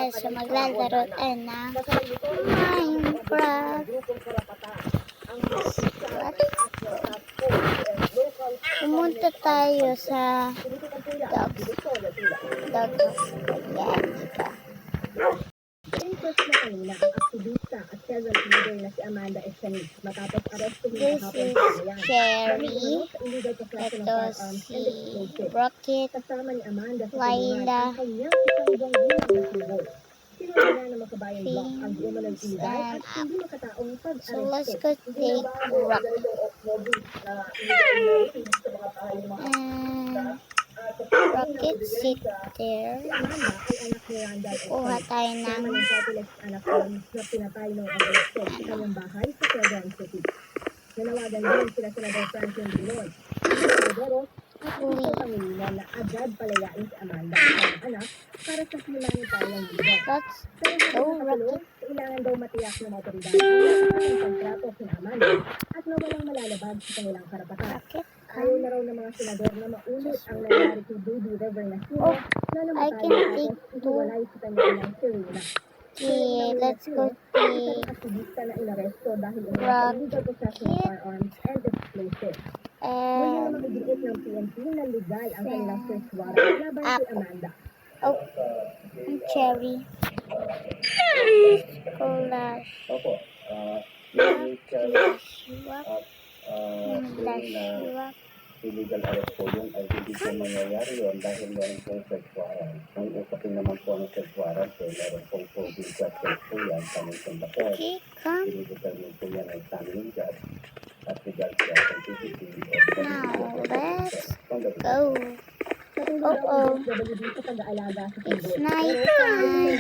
tayo sa maglalaro tayo ng Minecraft. Pumunta tayo sa dogs. Input na kanina ang aktivista at servant leader na si Amanda Estanis matapos arestuhin This kahapon is sa Bayan. Cherry. Ito Si Rocket. kasama ni Amanda sa Laila. ang kanyang isang buwang gulang na sugo. Sinunod na makabayang block ang umunang illegal at hindi makataong pag-aresto. So let's go take Rocket. Rocket sit there. Kuha tayo ng na pinatay ng agresto sa kanyang bahay sa Quezon City. Nanawagan din sila Senador Franklin Dillon. Pero ito Pangilinan na agad palayain si Amanda at kanyang anak para sa humanitarian leader. Let's Pero go Rocket. kailangan daw matiyak ng otoridad ang kontrato kina Amanda at na walang malalabag sa kanilang karapatan. Rocket. Ayaw na raw ng mga senador na maulit ang nangyari kay Baby River Nasino na I namatay can tapos take ihiwalay sa kanyang inang Serena. Okay, let's go Isang take aktivista na inaresto dahil sa illegal possession of firearms and explosives. Ngayon na makigiit ng PNP na legal ang kanilang search warrant laban kay Amanda. Oh, ang Cherry. Collage. Opo. Illegal arrest po yun ay hindi po mangyayari yun dahil meron pong search warrant. Ang usapin naman po ng search warrant ay meron pong probing question po yan sa mga kondakor. Okay, come. Dinidetermine po yan ay examining judge at legal scientific Now, let's go. Oh, it's night time.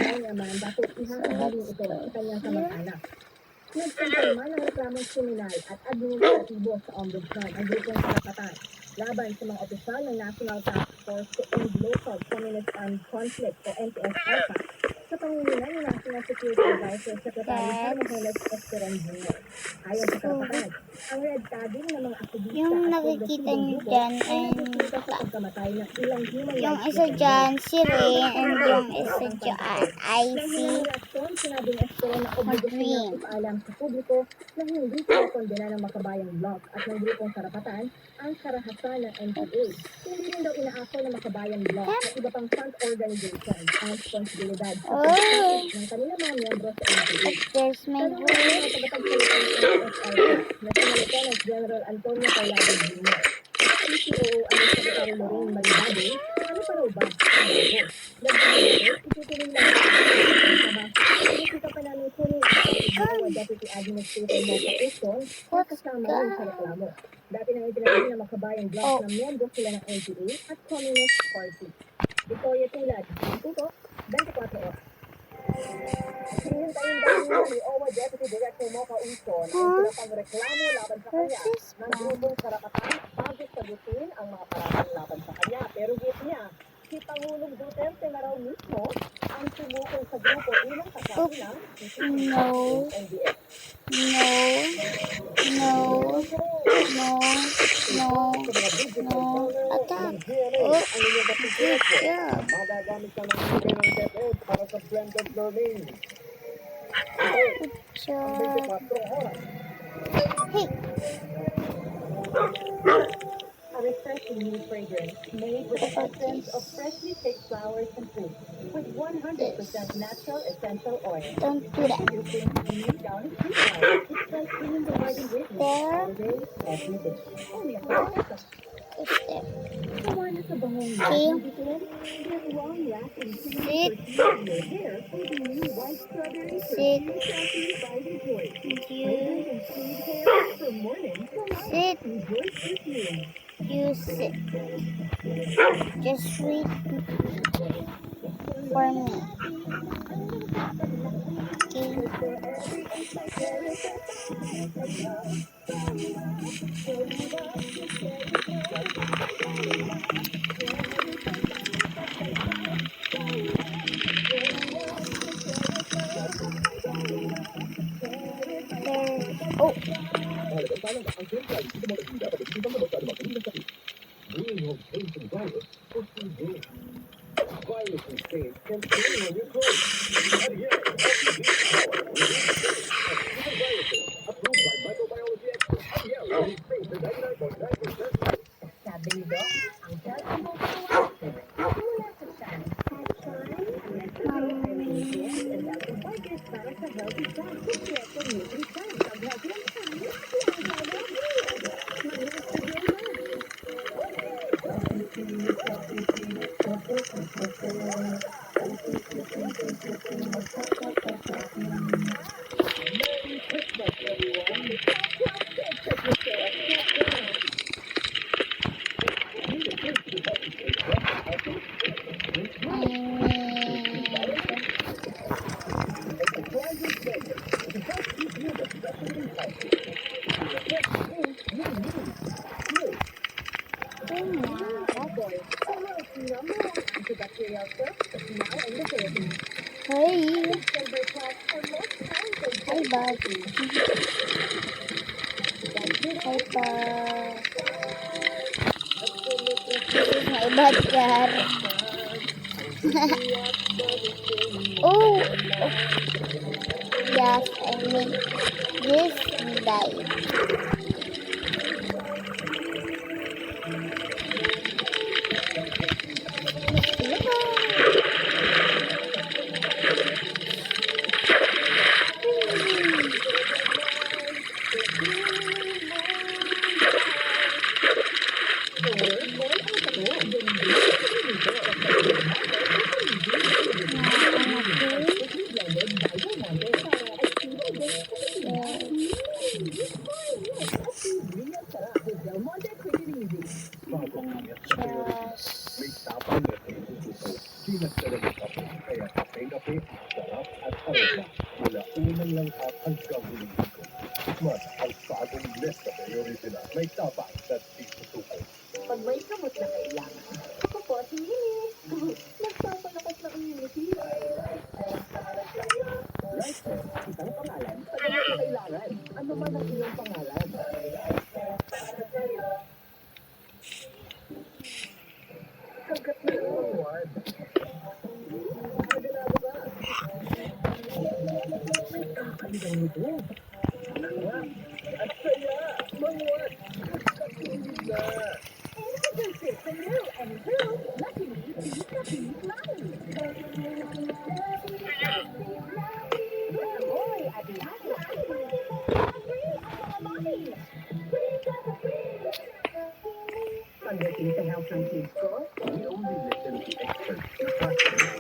Nagkakalma ng reklamong kriminal at administratibo sa Ombudsman ang grupong karapatan laban sa mga opisyal ng National Task Force to End Local Communist Armed Conflict o NTF-ARPA sa pangungunan ng National Security Advisor Secretary Hermes Esperon Jr. Ayon sa karapatan, ang red tagging ng mga aktivista Yung at nakikita nyo dyan ay pagkamatay ng ilang human yung rights isa dyan si Ray and yung isa dyan ay si sinabi ng Esperon na obligasyon Green. ipaalam sa publiko na hindi pinakondena ng makabayang bloc at ng grupong karapatan ang karahasan ng NPA. Hindi rin daw inaako ng makabayang bloc at iba pang front organization ang responsibilidad sa pagkakas ng kanilang mga miyembro sa NPA. there's my Pero boy. ang tagapagsalita ng NSRA na si Lieutenant General Antonio Paulado Jr. PCOO ang Secretary Lorraine Maribado, ano pa raw ba ang bago? Nagpapalito, itutuloy lang nakikita pa namin kunin ang Deputy Administrator Mocha Uson na kasama rin sa reklamo. Dati nang itinagin ng makabayang bloc na miyembro sila ng NPA at Communist Party. Victoria Tulad, Tuto, 24 oras. Hinintayin daw ni OWA Deputy Director Mocha Uson ang pinapang reklamo laban sa kanya ng grupong karapatan bago sagutin ang mga paratang laban sa kanya. Pero git niya, si Pangulong Duterte na raw mismo ang sumukol sa grupo ilang kasabi ng NDF. No. Attack. Oh, good job. Magagamit ka ng mga ng DepEd para sa blended learning. Good job. 24 oras. Hey, A refreshing new fragrance made with the essence of freshly picked flowers and fruits with 100% natural essential oil. don't do that. Introducing a new Downy Tree Flower. It's like bringing the right ingredients all day, every day. Only a $5. Good there. Kawan sa bangong Okay. get long-lasting Sit. in your hair with the new white strawberry Sit. Coffee by Detroit. You Fragrance and smooth hair from morning to night. sit. Enjoy perfume. You sit. Just wait for me. Okay. There. Oh. Virus and stage can play on your clothes. at para sa healthy fat, kompleto Nutri-San. Pag healthy ang kain, healthy ang calorie. Mag-rest today na. Hey, hi bud. Hi pa. Hi bud car. Oh, yes, I mean this died. May tapang na pinitutupo. Sinagtala ng kape, kaya kape-kape, sarap at aroma. Mula unang langhap hanggang huling liko. Tikman ang bagong Nescafe Original. May tapang na pinitutupo. Pag may kamot na kailangan, ako po si Linis. Nagpapalakas na immunity. Lifenet, isang pangalan sa gamot na kailangan. Ano man ang iyong pangalan. Hanggat na iyong ward. Maganado ba? Ang kanilang luto. Tawa at saya. Mangwat. Katulid na. Introduce the new and improved Lucky Me Beef Beef Mommy. Amoy at lasa. Free ang mga mommy. Pagdating sa health ng kids ko, We only listen to experts and practitioners.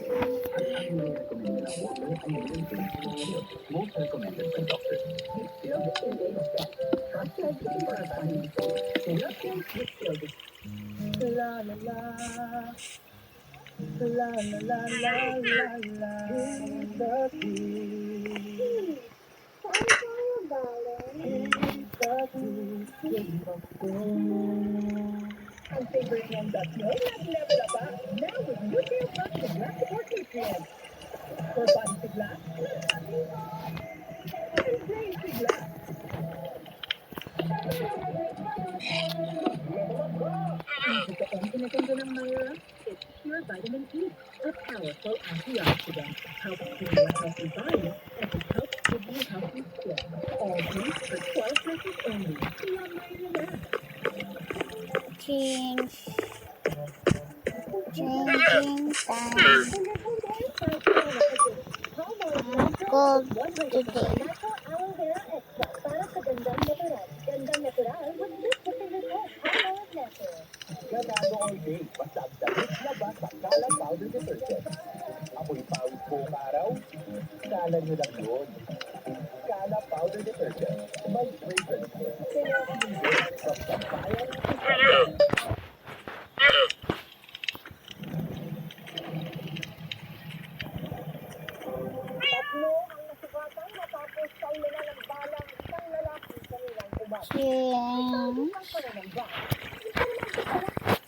At ang recommend nila water ay milk-based milk. Most recommended by doctors. feel the ingredient that trusted for a funny. Nothing is filled with la la la. La la la la la la. Lucky. Sorry for your darling. Ang favorite ng Dutchman, nag-level up pa. Now with nutrient plus the glass support nutrients. For body sigla, and brain sigla. Easy to end kinaganda ng Myra. It's pure vitamin E, a powerful antioxidant. Helps clean your healthy body and it helps give you healthy skin. All these for 12 pesos only. Kaya Myra na. Changing time. Cold today. Aloe vera extra para sa gandang natural. Gandang natural with this definitive aloe natural. Ganado all day. Basta ang damit labas sa Kala Powder Detergent. Amoy pawis buong araw. Kala nyo lang yun. Kala Powder Detergent. May fragrance. Kaya hindi. From sampayan to sampayan. Tatlo ang nasugatan matapos kaulan ng balang isang lalaki sa nilang ubat. Ching. Ang pananamba.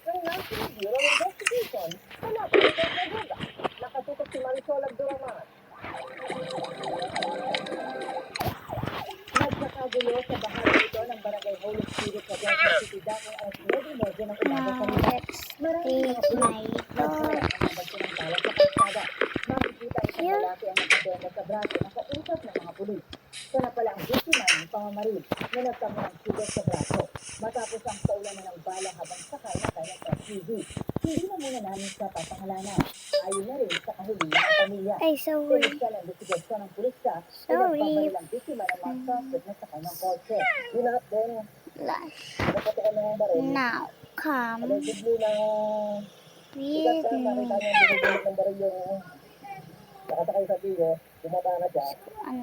Ng National Bureau of Investigation sa Lapid ng Nagoga. Nakatutok si Marisol Abduraman. Nagkakagulo sa bahagi ito ng Barangay Holy Spirit sa Quezon City dahil alas 9:30 ng umaga Now kanina. let's take my dog. Nagkaroon ng bagsinang tala sa kalsada. Makikita itong Here. lalaki ang nakatenda sa braso nakausap ng mga pulis. Siya na pala ang biktima ng pamamaril na nagtamo ng sugat sa braso matapos ang kaulanan ng bala habang sakay na kanyang SUV. Hindi na muna namin siya papangalanan. Ayon na rin sa kahiling ng pamilya. Ay, sorry. Pinagsa ng investigasyon ng pulis sa Sorry. pinagbabaril ang biktima ng mga suspect na sakay ng kotse. Di lahat din, Flash. nakatukan ng baril. Now, come Allegedly na with nakita me. niya binibigyan ng baril yung nakasakay sa bigo, bumaba na siya.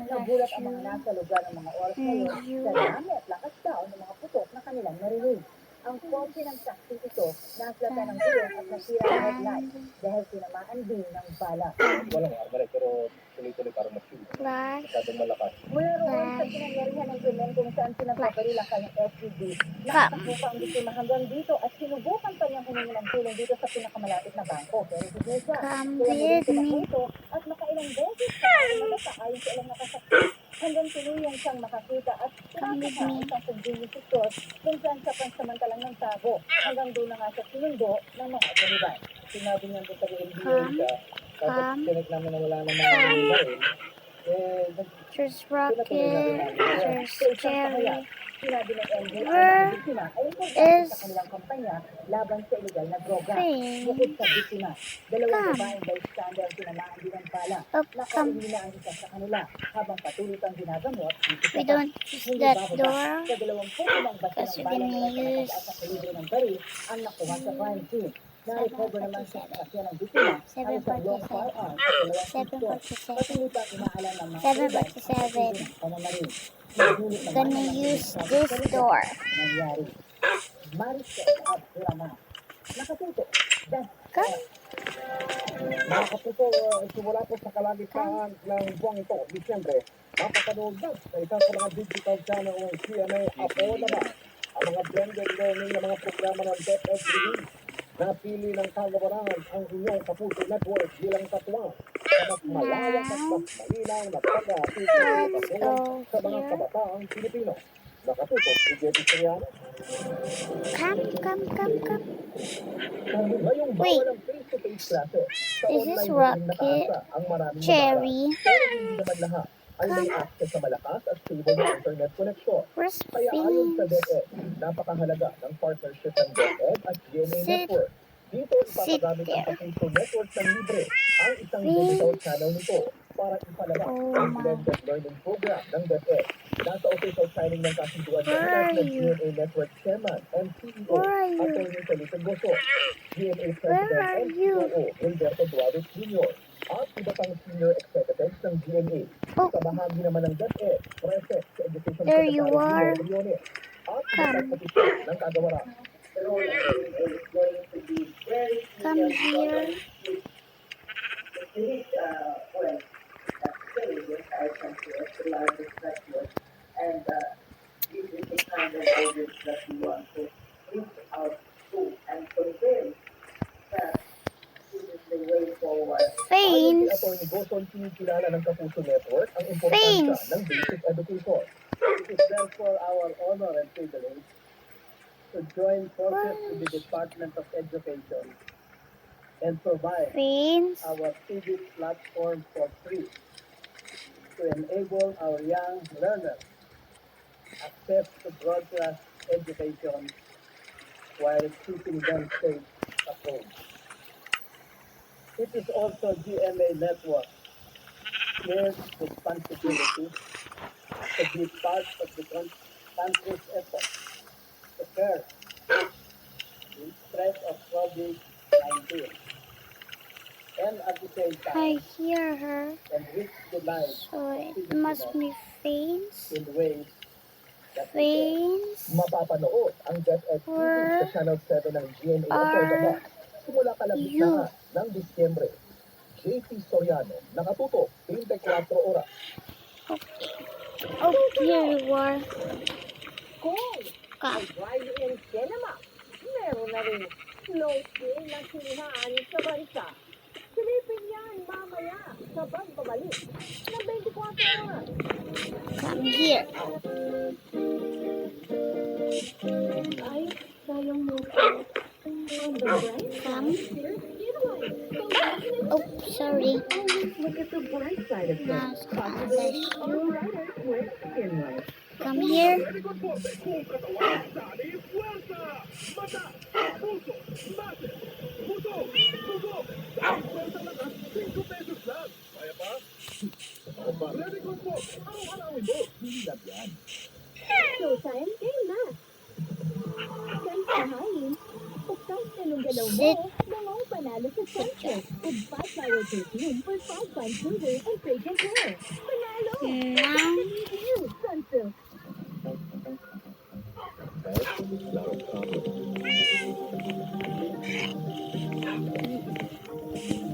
Nagulat ang mga nasa lugar ng mga oras na yun sa dami at lakas daw ng mga putok na kanilang narinig. Ang kotse ng taxi ito naslata ng gulong at nasira ang headlight dahil tinamaan din ng bala. Walang armare, pero tuloy-tuloy parang mas-shoot. Flash. Masyadong malakas. Mula roon sa pinangyarihan ng krimen kung saan pinagpabaril ang kanyang SUV, nakatakbo pa ang biktima hanggang dito at sinubukan pa niyang humingi ng tulong dito sa pinakamalapit na bangko. Pero hindi siya. Come Kaya muling with me. tumakbo ito at nakailang beses sa mga ayon sa ilang nakasaksi. Hanggang tuluyang siyang makakita at Come with pinapasa me. ang isang convenience store kung saan siya pansamantalang ng tago hanggang doon na nga sa sinundo ng mga otoridad. Sinabi niya doon sa NBA Come. siya, tapos Come. tinik namin na wala namang Come. baril, There's pinatuloy na rin Rocket. namin. There's Cherry. Sinabi ng NBI Where na biktima ay importante is sa kanilang kampanya laban sa illegal na droga. Finn? Bukod sa biktima, dalawang Come. babaeng bystander ang tinamaan din ng bala. Oh, come. Nakauwi na ang isa sa kanila habang patuloy pang ginagamot dito sa We bahay. don't use Hindi that bababa door sa 20 basta because ng we're bala gonna mula sa use mataas na kalibre ng baril ang nakuha sa crime scene. Na-recover naman sa sasakyan ng biktima ang isang long firearm at dalawang pistol. 747. Patuloy pa inaalam ng mga 747. ng pamamaril. Naghulit naman Gonna ang mga use nagsasabi this sa lugar door. nangyari. Maricel Abdurrahman. Nakatuto. Dan. Come. Mga kapuso, simula po sa kalagitnaan ng buwang ito, Disyembre, mapapanood na sa isang sa mga digital channel ng CMA Apo naman ang mga blended learning ng mga programa ng DepEd Release. Napili ng kagawaran ang inyong Kapuso Network bilang katuwang sa mas malawak at mas malinaw na pag-aasikaso sa mga kabataang Pilipino. Nakatutok si Jetty Soriano. Come, come, come, come. Ngayong Wait. bawal ang face-to-face klase, sa Is this online learning Rocket? nakaasa ang maraming Cherry? mag-aaral. Pero hindi naman lahat ay may access sa malakas at stable na internet connection. Where's Kaya ayon sa Finn? DepEd, napakahalaga ng partnership ng DepEd at GMA Sit- Network. Dito ipapagamit ang there. Kapuso Network ng libre ang isang Finn. digital channel nito para ipalabas Oh ang my. blended learning program ng DepEd. Nasa official signing ng kasunduan ng Where are National you? GMA Network Chairman and CEO, Where are you? Atty. Felipe Goso, GMA Where President are and you? COO, Gilberto Duaves Jr., at iba pang senior executives ng GMA. Oh. Sa bahagi naman ng DepEd, Present sa Education There you Secretary are. Gino Briones, at Come. iba opisyal ng kagawaran. Come here. Ayon Fains. kay Atty. Goson, kinikilala ng Kapuso Network ang importansya Fains. ng basic education. It is therefore our honor and privilege to join forces with the Department of Education and provide Fains. our civic platform for free to enable our young learners access to broad-class education while keeping them safe at home. It is also GMA Network shares responsibility to be part of the country's effort to curb the spread of COVID-19 and at the same I time hear her. enrich the lives So it must be Fains. in ways that we can. Fains. Mapapanood ang DepEd TV Where sa Channel 7 ng GMA are Affordable simula kalagitnaan ng Disyembre. JP Soriano, nakatutok 24 oras. Oh, here you are. Kung Come. drive-in cinema, meron na rin floating na sinihan sa bansa. Silipin yan mamaya sa pagbabalik ng 24 oras. Come here. Ay, sayang mo po. On the bright Come. side, here's Italy. Oh, sorry. Always look at the bright side of Now, things. Possibilities are brighter with Skinlight. come here. Showtime, game na. Saan kahain? Pagkas na nung galaw mo, Sit. bangaw panalo sa Sunset. With 5 power perfume for 5 fun flavors and fragrant hair. Panalo! Now, You, Sunsilk.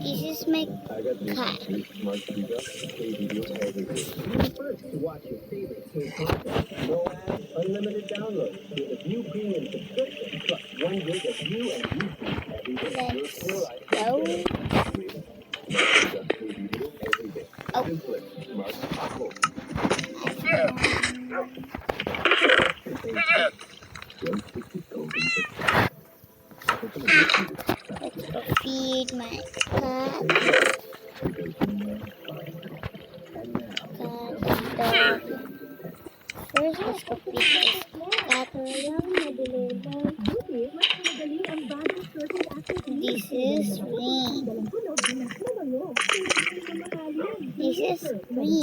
this is my cat. First to watch your favorite K-content. No ads, unlimited downloads. With a new premium subscription, plus 1 gig of you and YouTube every day. Let's go. Oh. Let's go feed my cat. Dog. First, let's go feed this cat. This is green. This is green.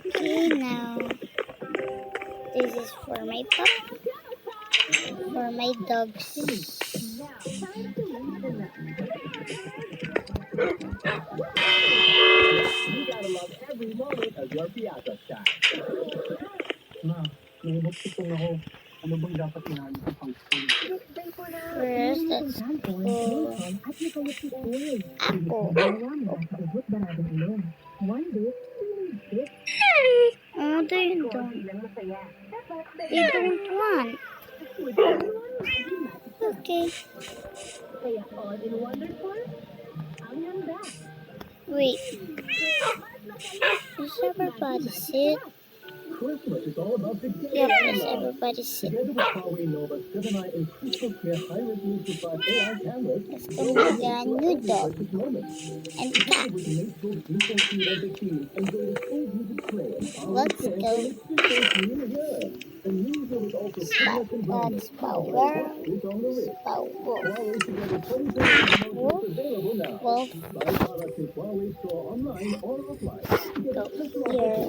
Okay, now this is for my pup. For my dogs. You gotta love every moment of your piazza shot. Ma, nilibok ako. Ano bang dapat inaano sa pang-school? First, let's go. Apple. Oh, they don't. They don't want. Okay. Kaya all in Wonder Farm, ang handa. Wait. Does everybody sit? Christmas is all about the Yep, does everybody sit? Together with Huawei Nova's Gemini and crystal clear high-resolution 5 AI cameras, Let's go with a new dog precious moments. and cat. With the Mate Pro 3.2 Epic Keys, enjoy the full music play. Let's go. The new user was also Spout. That's power. It's on the wrist. Spout wolf. Huawei together 27 Wolf. available now. Wolf. Buy products in Huawei store online or offline. Go here.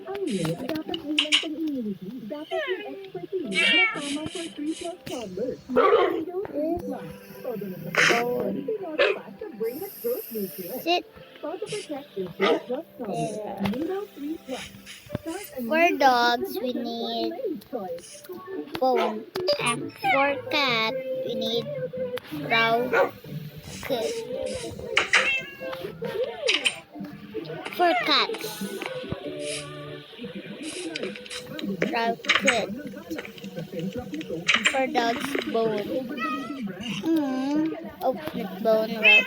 Ang unit dapat bilang pang-immunity. Dapat yung expertise na tama for 3+ toddlers. Windows 3+. Todo na sa Go. pa sa brain at growth nutrients. Sit. Photo protection 3+ toddlers. Windows 3+. Start a For new dogs, we protection need for ladies' toys. bone. And for cat, we need brow good. For cats, brow good. For dogs, bone. Oh, not bone, brow good.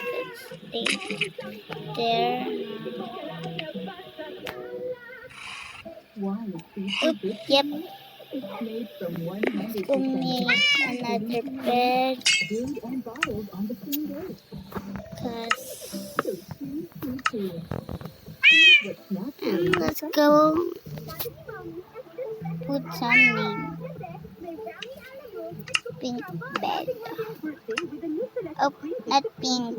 There. Oop, yep. It's made from 100% We'll make another bed. brewed and bottled on the same day. Cause What's naturally let's go put some name. Pink bed. Oh, not pink.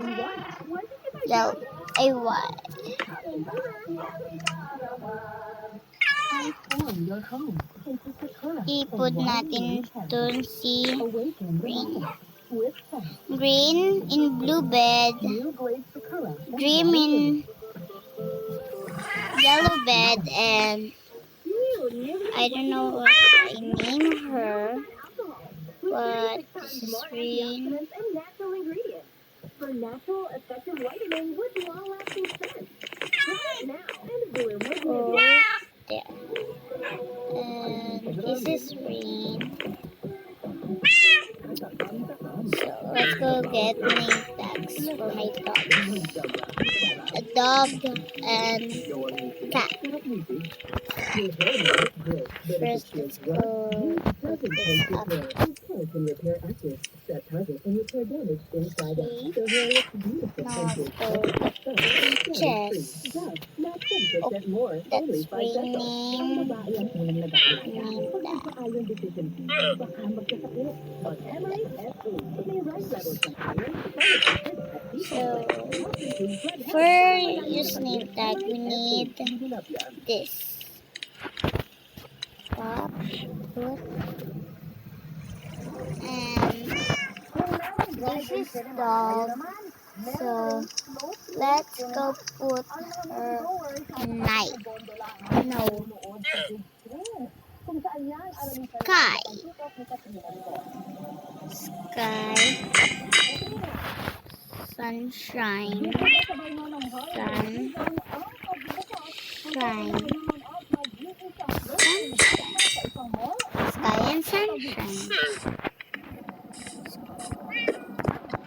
Yellow. white. Transform your home into Sakura. Ipod natin dun si Awaken green. with sun. Green in blue bed. New Glade Sakura. Dream in yellow bed, and I don't know what I name her, but this is green. And natural ingredients for natural effective whitening with long-lasting scent. Try it now and bloom with Oh, new. there. And this is green. So let's go get name tags for my dogs. A dog and cat. First, let's go put this up. AI can repair accurate, set targets, and repair damage inside out. Okay. So here is beautiful Now and let's go to beaches. Thus, now 20% more, only Let's 5 pesos. Ang rename babae ang unang nag-aalala. name Pag that. nagpa-iron deficiency, baka magkasakit. But Emerald SE, may right levels ng iron, folic acid, at So B-complex. Helps improve blood health. for Walang use name tag, we Emerald need SE. Hindi na yan. this. Stop, put, and this is dog. So let's go put her night. No, sky. Sky. Sunshine. Sun. Shine. Sky and sunshine.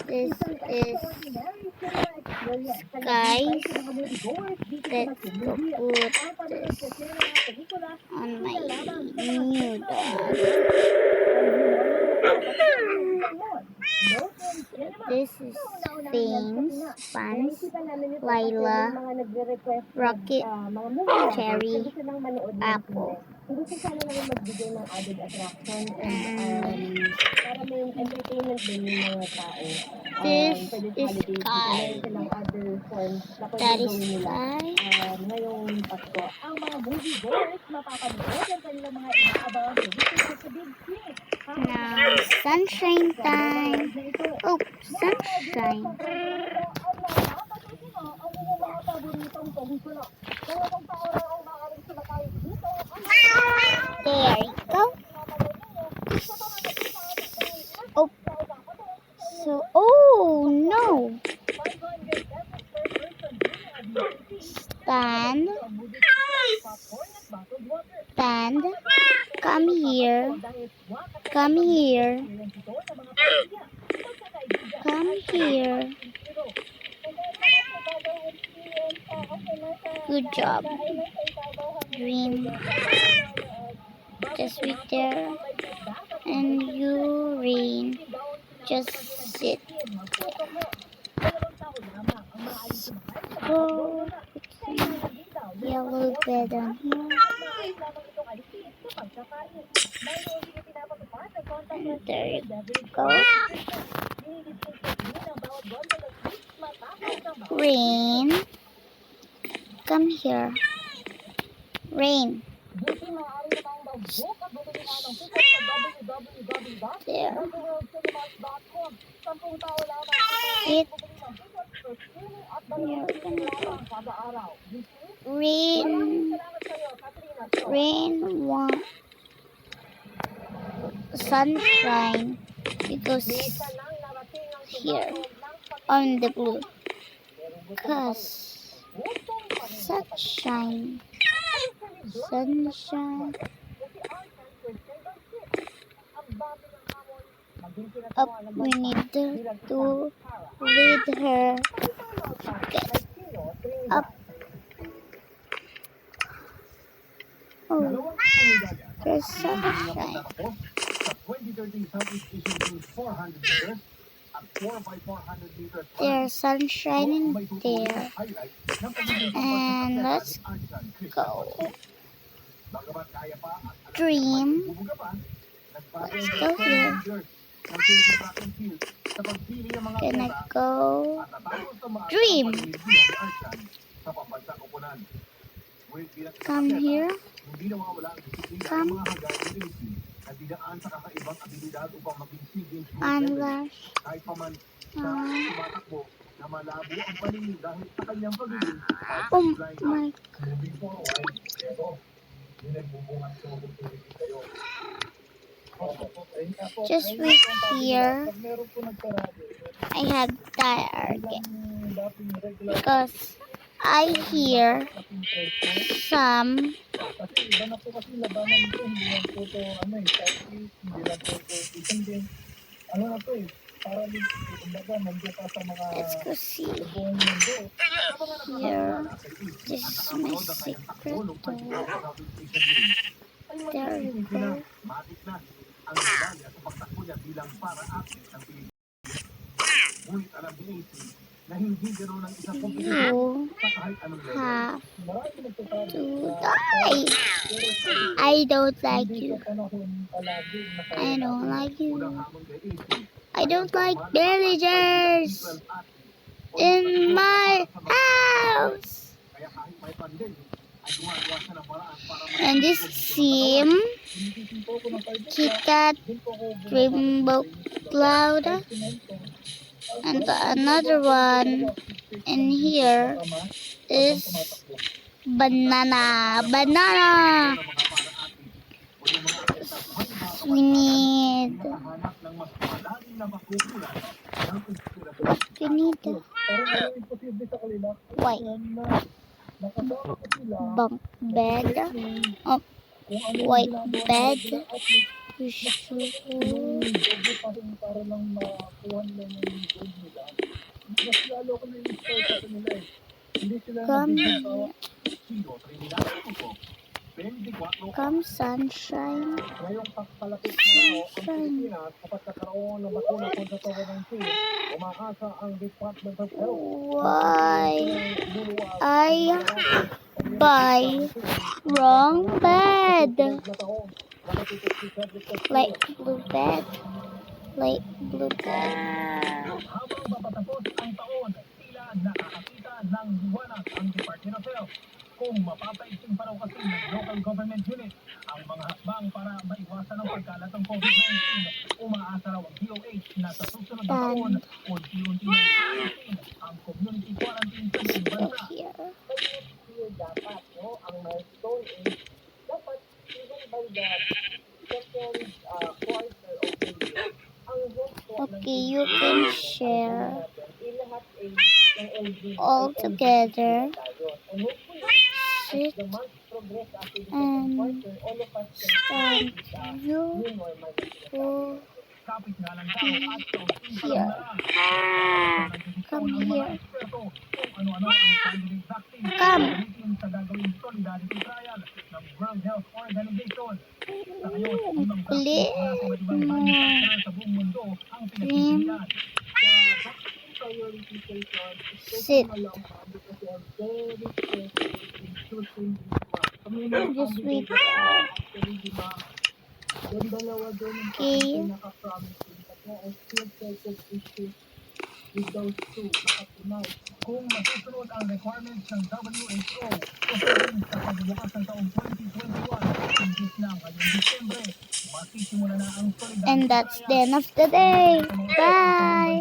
This is skies. Let's go put this on my new dog. This is Things, Pants, Lila, Rocket, Cherry, Apple. Gusto sana namin magbigay ng added attraction and And para may entertainment din yung mga tao. this For this is holiday season, Sky. meron silang other forms na That is pagigawin nila Sky. ngayong Pasko. Ang mga moviegoers mapapanood ang kanilang mga inaabang pelikula sa big screen. Now sunshine time. Oh, sunshine. There you go. Oh, so oh no. Stand. Stand. Come here. Come here. Come here. Good job. Dream. Just wait there. And you, Rain, just sit. Oh, put some yellow bed on here. And there you go. Rain, come here. Rain. There. It. Rain want sunshine because here on the blue. Cause sunshine. Sunshine. Up, we need to lead her. Get up. Oh, there's sunshine. Sa 2013 Southeast Asian Games 400 meters at 4x400 meters. There's sunshine in there. And let's go. Dream. Let's go here. Can I go? Dream. Come here. Come. Unlash. Oh my. Just wait here. I have target because I hear some let's go see here. This is my secret door. There you go. ang medalya sa pagtakbo niya bilang para-athlete ng Pilipinas. Ngunit alam ni AC na hindi ganoon ang isang kompetisyon You sa kahit anong level. have Marami nagsasabi to na die. I don't like hindi you. sa panahon palagi I don't like Unang you. hamon kay AC I don't like villagers in my house. kaya kahit may pandemic ay gumagawa siya ng paraan para And this sim, KitKat, Rainbow Cloud, and another one in here is banana. Banana. We need. hanap ng mas malalim na makukulan ng inspirasyon. We need parang ano imposible sa kanila. white Na nakasama ko sila bunk bed. Oh, kung ano yung white ginagawa bed. nila at least We should. doble pa rin para lang makuha nila yung gold nila. Mas lalo ko na-inspire sa kanila eh. Hindi sila Come nabigyan here. Sino, Trinidad Tuco, 24 Come sunshine. ngayong palapit na ang Pilipinas kapag nagkaroon ng bakuna kontra COVID-19, umaasa ang Department of Health Why I buy wrong bed? Light blue bed. Light blue bed. Habang papatapos ang taon, tila nakakakita ng liwanag ang Department of Health kung mapapaigting pa raw kasi ng local government unit ang mga hakbang para maiwasan ang pagkalat ng COVID-19. Umaasa raw ang DOH na sa susunod na taon, unti-unti na aalisin ang community quarantine sa buong Go bansa. here. dapat, no, ang milestone is dapat even by the second quarter of the year, ang health po ng Okay, you can share ilahat ay ng LG all together. tayo. And hopefully, Sit the month progress after the and second quarter, all of us can stand you new normality. to Kapit nga lang daw at kaunting here. Come here. Kung ano-ano ang candidate vaccine Come. gamitin sa gagawing solidarity trial ng World Health Organization. Sa ngayon, Ang 5 kulit vaccine mula sa iba't ibang mo. manufacturer sa buong mundo ang Cream. pinagpipilian. Priority station, Sit. along because they are very careful in choosing this one. Kami Just wait. actually, di ba, yung dalawa doon yung Okay. pinaka-promising. Kasi I still take issues with those two. Nakapunay. Kung masusunod ang requirements ng WHO susunod sa pagbubukas ng taong 2021, hingis na ngayong Disyembre, masisimula na ang solidarity And that's trial. the end of the day. Bye.